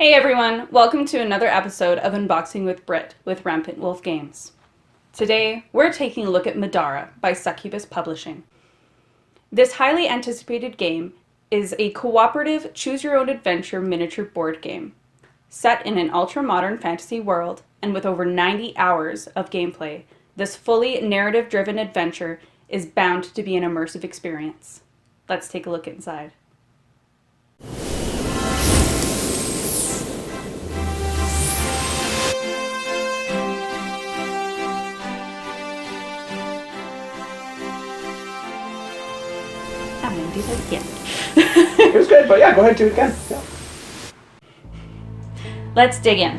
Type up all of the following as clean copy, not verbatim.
Hey everyone, welcome to another episode of Unboxing with Brit with Rampant Wolf Games. Today, we're taking a look at Madara by Succubus Publishing. This highly anticipated game is a cooperative choose-your-own-adventure miniature board game. Set in an ultra-modern fantasy world and with over 90 hours of gameplay, this fully narrative-driven adventure is bound to be an immersive experience. Let's take a look inside. I'm gonna do that again. It was good, but yeah, go ahead, do it again. Yeah. Let's dig in.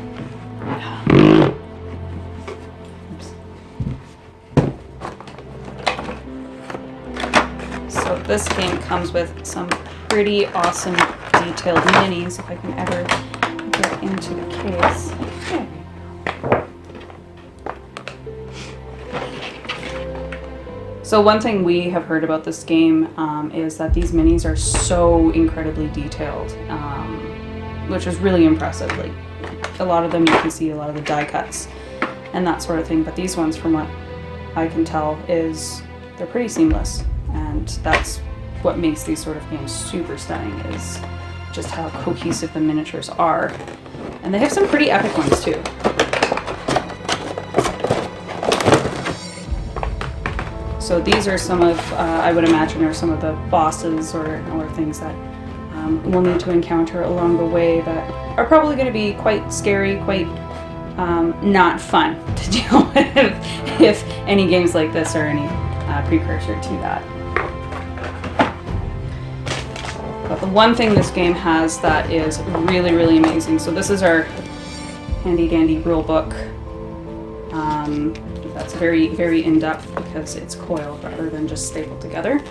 Oops. So this game comes with some pretty awesome detailed minis, if I can ever get into the case. There we go. So one thing we have heard about this game is that these minis are so incredibly detailed, which is really impressive. Like a lot of them, you can see a lot of the die cuts and that sort of thing. But these ones, from what I can tell, they're pretty seamless, and that's what makes these sort of games super stunning. Is just how cohesive the miniatures are, and they have some pretty epic ones too. So these are some of, I would imagine, are some of the bosses or things that we'll need to encounter along the way that are probably going to be quite scary, quite not fun to deal with if any games like this are any precursor to that. But the one thing this game has that is really, really amazing, so this is our handy dandy rule book. That's very, very in-depth because it's coiled rather than just stapled together.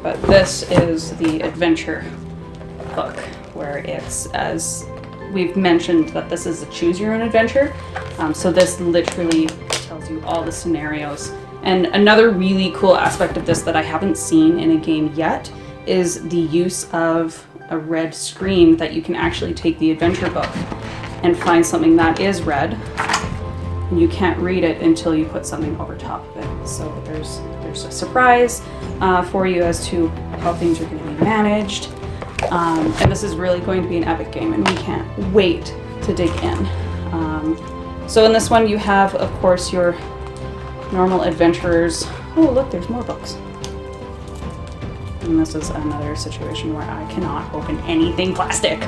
But this is the adventure book, where it's, as we've mentioned, that this is a choose-your-own-adventure. So this literally tells you all the scenarios. And another really cool aspect of this that I haven't seen in a game yet is the use of a red screen, that you can actually take the adventure book and find something that is red. And you can't read it until you put something over top of it. So there's a surprise for you as to how things are going to be managed. And this is really going to be an epic game, and we can't wait to dig in. So in this one you have, of course, your normal adventurers. Oh look, there's more books. And this is another situation where I cannot open anything plastic.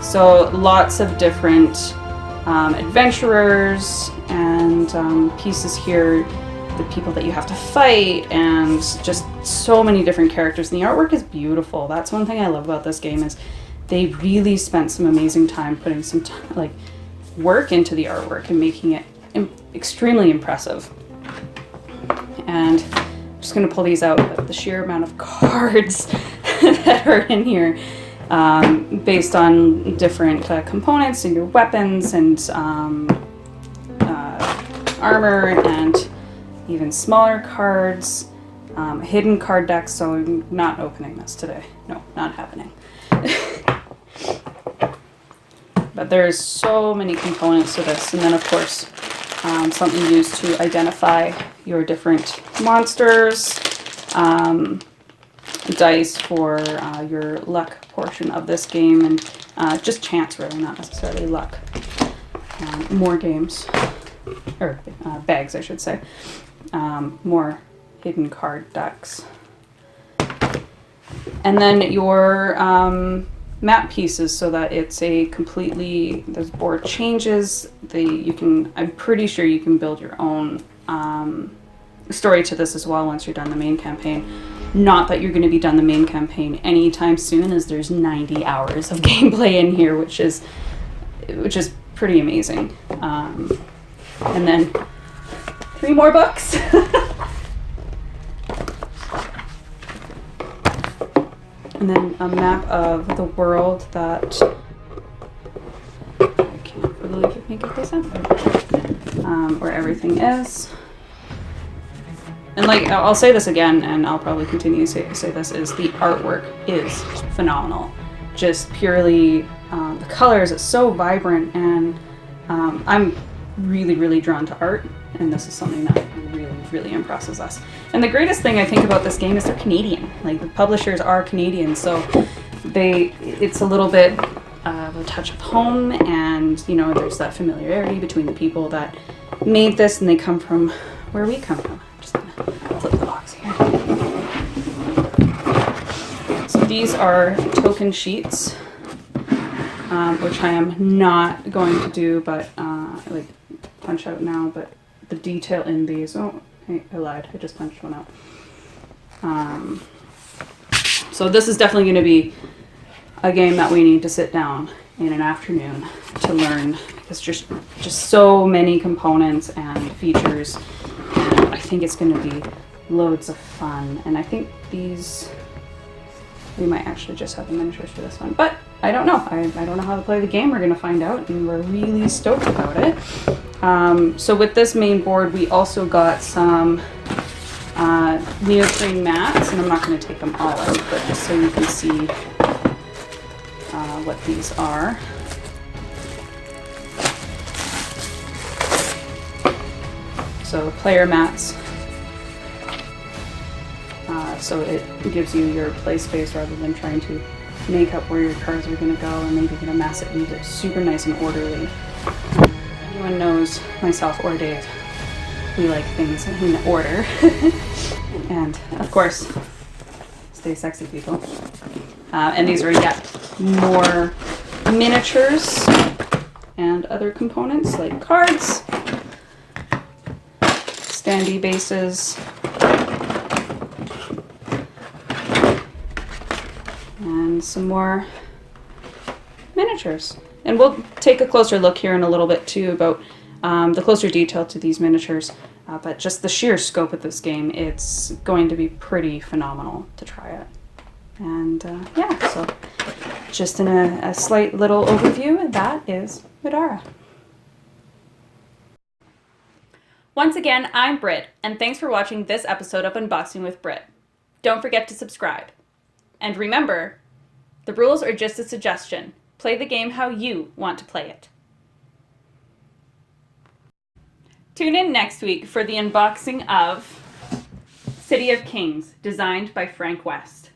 So lots of different adventurers and pieces here, the people that you have to fight, and just so many different characters. And the artwork is beautiful. That's one thing I love about this game, is they really spent some amazing time putting some work into the artwork and making it extremely impressive. And I'm just going to pull these out, but the sheer amount of cards that are in here, based on different components and your weapons and armor, and even smaller cards, hidden card decks. So I'm not opening this today. No, not happening. But there's so many components to this, and then of course something used to identify your different monsters, dice for your luck portion of this game, and just chance, really, not necessarily luck. More games, or bags I should say, more hidden card decks. And then your map pieces, so that it's a completely, this board changes, I'm pretty sure you can build your own story to this as well once you're done the main campaign. Not that you're going to be done the main campaign anytime soon, as there's 90 hours of gameplay in here, which is pretty amazing. And then 3 more books. And then a map of the world that I can't believe if we get this up, where everything is. And like, I'll say this again, and I'll probably continue to say this, is the artwork is phenomenal. Just purely, the colors, it's so vibrant, and I'm really, really drawn to art, and this is something that really, really impresses us. And the greatest thing I think about this game is they're Canadian. Like, the publishers are Canadian, so it's a little bit of a touch of home, and, you know, there's that familiarity between the people that made this, and they come from where we come from. I'm just gonna flip the box here. So these are token sheets, which I am not going to do, but like punch out now, but the detail in these, oh, hey, I lied, I just punched one out. So this is definitely going to be a game that we need to sit down in an afternoon to learn, because just so many components and features, and I think it's going to be loads of fun. And I think these, we might actually just have the miniatures for this one, but I don't know. I don't know how to play the game. We're going to find out, and we're really stoked about it. So with this main board, we also got some neoprene mats, and I'm not going to take them all out, but just so you can see what these are. So player mats. So it gives you your play space rather than trying to make up where your cards are going to go and maybe going to mass it and it super nice and orderly. If anyone knows myself or Dave, we like things in order. And of course, stay sexy, people. And these are yet more miniatures and other components like cards, standee bases, and some more miniatures. And we'll take a closer look here in a little bit too about the closer detail to these miniatures, but just the sheer scope of this game, it's going to be pretty phenomenal to try it. And yeah, so just in a slight little overview, that is Madara. Once again, I'm Britt, and thanks for watching this episode of Unboxing with Britt. Don't forget to subscribe. And remember, the rules are just a suggestion. Play the game how you want to play it. Tune in next week for the unboxing of City of Kings, designed by Frank West.